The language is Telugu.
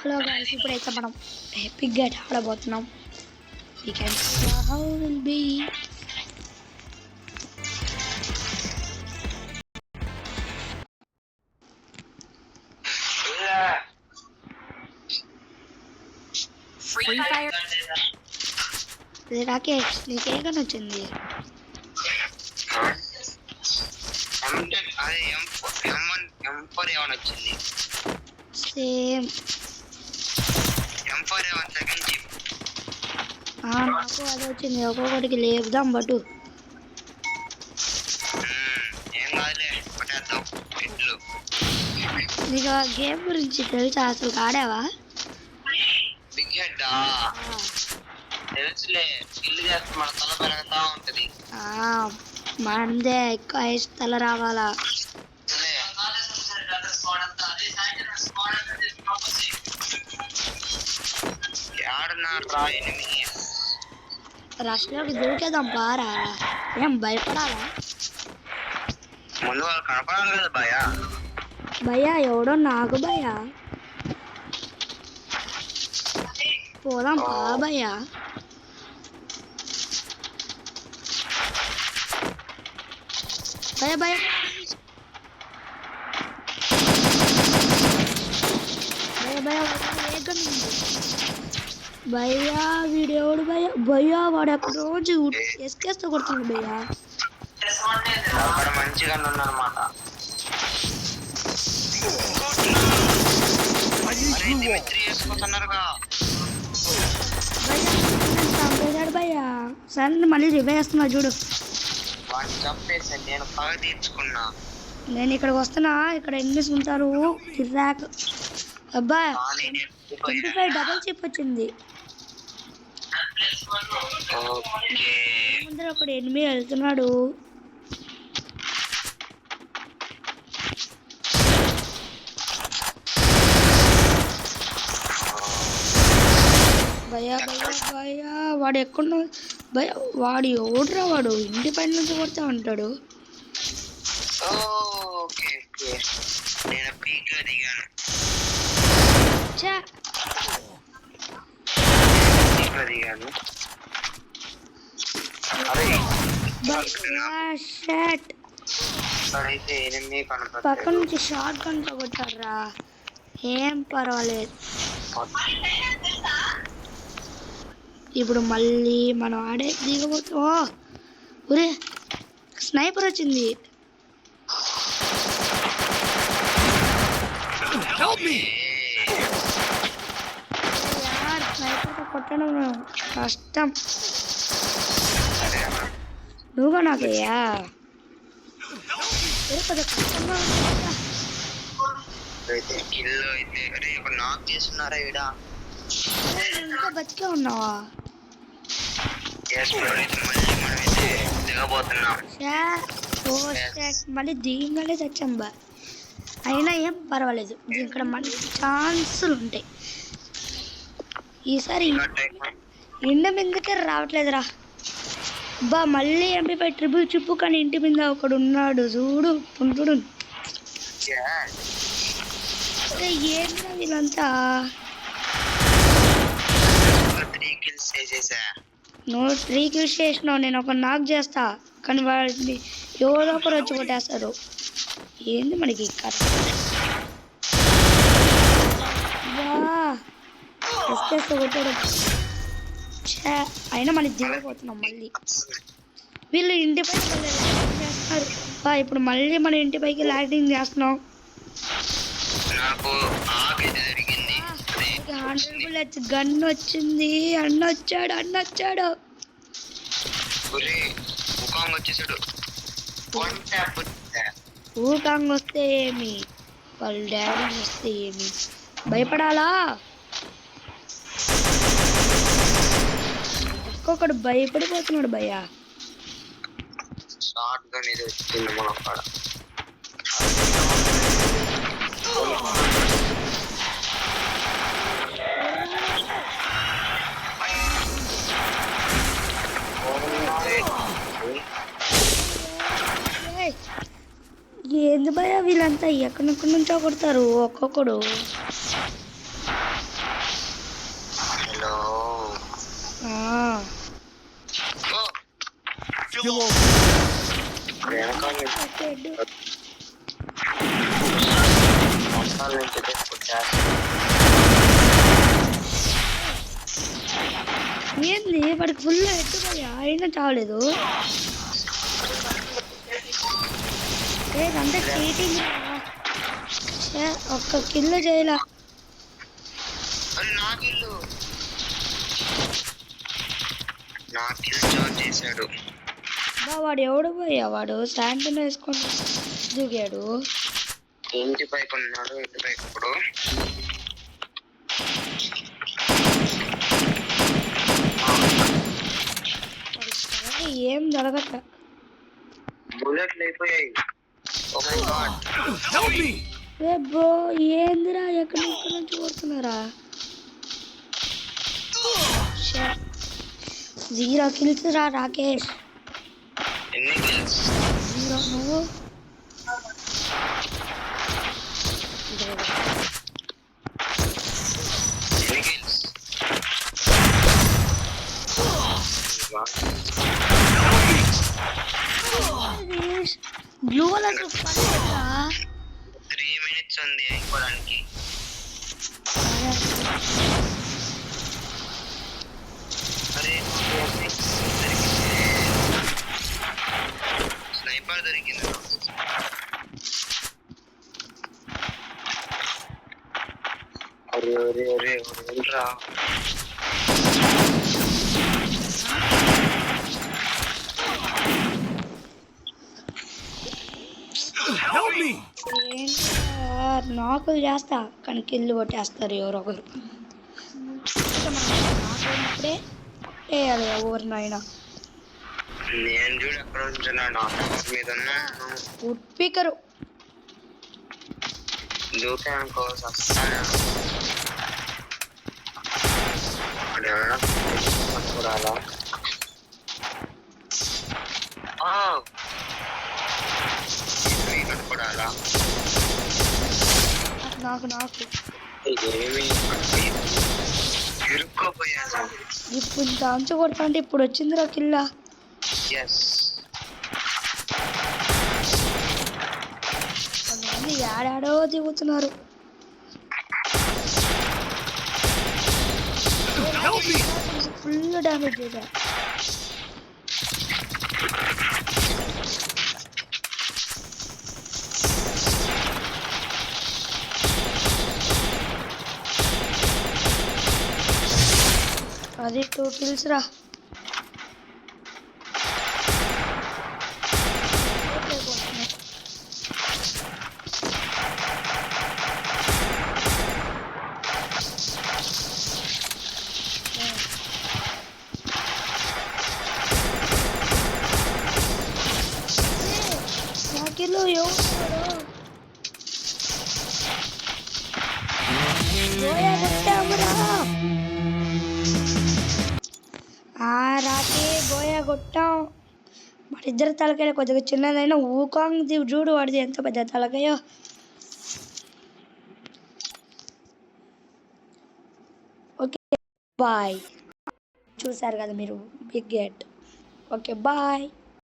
హలో గైస్, ఇప్పుడైతే మనం ఎపిక్ గేట్ ఆడబోతున్నాం. We can see how it will be. Free Fire. Rakesh, నీకే గన్ వచ్చింది? సేమ్ నాకు అది వచ్చింది. ఒక్కొక్కటికి లేపుదాం బటు. నీకు ఆ గేమ్ గురించి తెలుసా? అసలు ఆడావా? బిగ్ హెడ్ తెలుసులే, కిల్ చేస్తే మన తల పెరుగుతా ఉంటది. మనదే ఎక్కువ తల రావాలా? రష్లోకి దూకేదాం పారా. ఏం భయపడాలా? ముందు వాళ్ళు కనపడాలి కదా భయ. భయ ఎవడో నాకు భయ. పోదాం పా భయ. భయ భయ భయ భయ ఏకం భయ్యా, వీడెవడు భయ్యా? భయ్యా వాడు అక్కడ రోజు ఎస్కేస్తో కొడుతుంది భయ్యా. మంచిగా ఉందన్నమాట. భయ్యా సరే మళ్ళీ రివైవ్ చేస్తున్నా చూడు. నేను పగ తీర్చుకున్నా. నేను ఇక్కడికి వస్తున్నా. ఇక్కడ ఎనిమిస్ ఉంటారు. కిరాక్ అబ్బా, 25 డబల్ చిప్ వచ్చింది. ముందర ఒకడు ఎనిమి వెళ్తున్నాడు. భయ్యా భయ్యా భయ్యా వాడు ఎక్కడ భయ? వాడు ఎవడురా? వాడు ఇంటి పైన నుంచి కొడతా ఉంటాడు. పక్క నుంచి షార్ట్ గన్ తో కొట్టారా? ఏం పర్వాలేదు. ఇప్పుడు మళ్ళీ మనం ఆడే దిగబోతాం. ఒరే స్నైపర్ వచ్చింది. స్నైపర్ కొట్టడం కష్టం. నువ్వుగా నాకయ్యా కష్టంగా ఇంకా బతికే ఉన్నావా? మళ్ళీ దిగంగానే చచ్చాం బా. అయినా ఏం పర్వాలేదు, ఇక్కడ మంచి ఛాన్సులు ఉంటాయి. ఈసారి ఇంటి మీదకే రావట్లేదురా బా. మళ్ళీ ఎంపీపై ట్రిపుల్ చిప్పు, కానీ ఇంటి మీద ఒకడు ఉన్నాడు చూడు. పుంటుడు ఏంటో వీళ్ళంతా. నువ్వు 3 kills చేసినావు, నేను ఒక నాక్ చేస్తా, కానీ వాడిని ఎవరో ఒకరు వచ్చి కొట్టేస్తారు. ఏంది మనకి కథ? కొట్టాడు. అయినా మనకి దిగబోతున్నాం మళ్ళీ. వీళ్ళు ఇంటిపై చేస్తున్నారు బా. ఇప్పుడు మళ్ళీ మన ఇంటిపైకి ల్యాండింగ్ చేస్తున్నాం. 100 bullets గన్ వచ్చింది. అన్న వచ్చాడు. ఊకాంగ్ వస్తే ఏమి, వాళ్ళ డాడీ వస్తే ఏమి, భయపడాలా? ఒక్కొక్కడు భయపడిపోతున్నాడు భయ్యా. ఏంది భయ వీళ్ళంతా ఎక్కడెక్కడి నుంచో కొడతారు ఒక్కొక్కడు. హలో వెనకాల మొత్తాల నుంచి ఏంది వాడికి ఫుల్ ఎట్టుకోయా అయినా చావలేదు. లేదంటే చీటింగ్. ఒక్క కిల్లు చేయలా. చేశాడు వాడు ఎవడు పోయా వాడు శాంపిన్ వేసుకొని దిగాడు. ఇంటి పైకి ఉన్నాడు. ఇంటి పైకి ఇప్పుడు ఏం జరగట్లే. బుల్లెట్లు అయిపోయాయి. ఓ మై గాడ్ ఏ బ్రో ఏందిరా ఎక్కడి నుంచి కొడుతున్నారా? 0 కిల్స్ రా రాకేష్. ఎన్ని కిల్స్? 0. నువ్వు ఎన్ని కిల్స్? బ్లూ కలర్ 3 minutes ఉంది అయిపోవడానికి. అరే స్నైపర్ దొరికింది. అరే అరే అరే రా నాకులు చేస్తా కానీ కిల్లు కొట్టేస్తారు ఎవరొకరు. నాకున్నప్పుడే వేయాలి ఎవరినైనా. నేను చూడు ఎక్కడ ఉంటున్నాను మీద ఉట్పికరు దూకానుకో వస్తాను. అక్కడ ఎవరైనా పట్టుకురాలా? పట్టుకురాలా? నాకు ఇదేమి ఇరుక్కోపోయాను. ఇప్పుడు ఇంత అంచు కొడతా అంటే ఇప్పుడు వచ్చిందిరా కిల్లా. కొంతమంది ఏడాడో దిగుతున్నారు. ఫుల్ డ్యామేజ్ చేశా. అది 2 కిల్స్ రా. నాకిలో ఎవరు రాకే బోయా కొట్టాం. వాడి ఇద్దరు తలకాయ కొద్దిగా చిన్నదైనా ఊకాంగ్ చూడు వాడిది ఎంత పెద్ద తలకాయో. Okay bye. చూసారు కదా మీరు బిగ్ గెట్. Okay bye.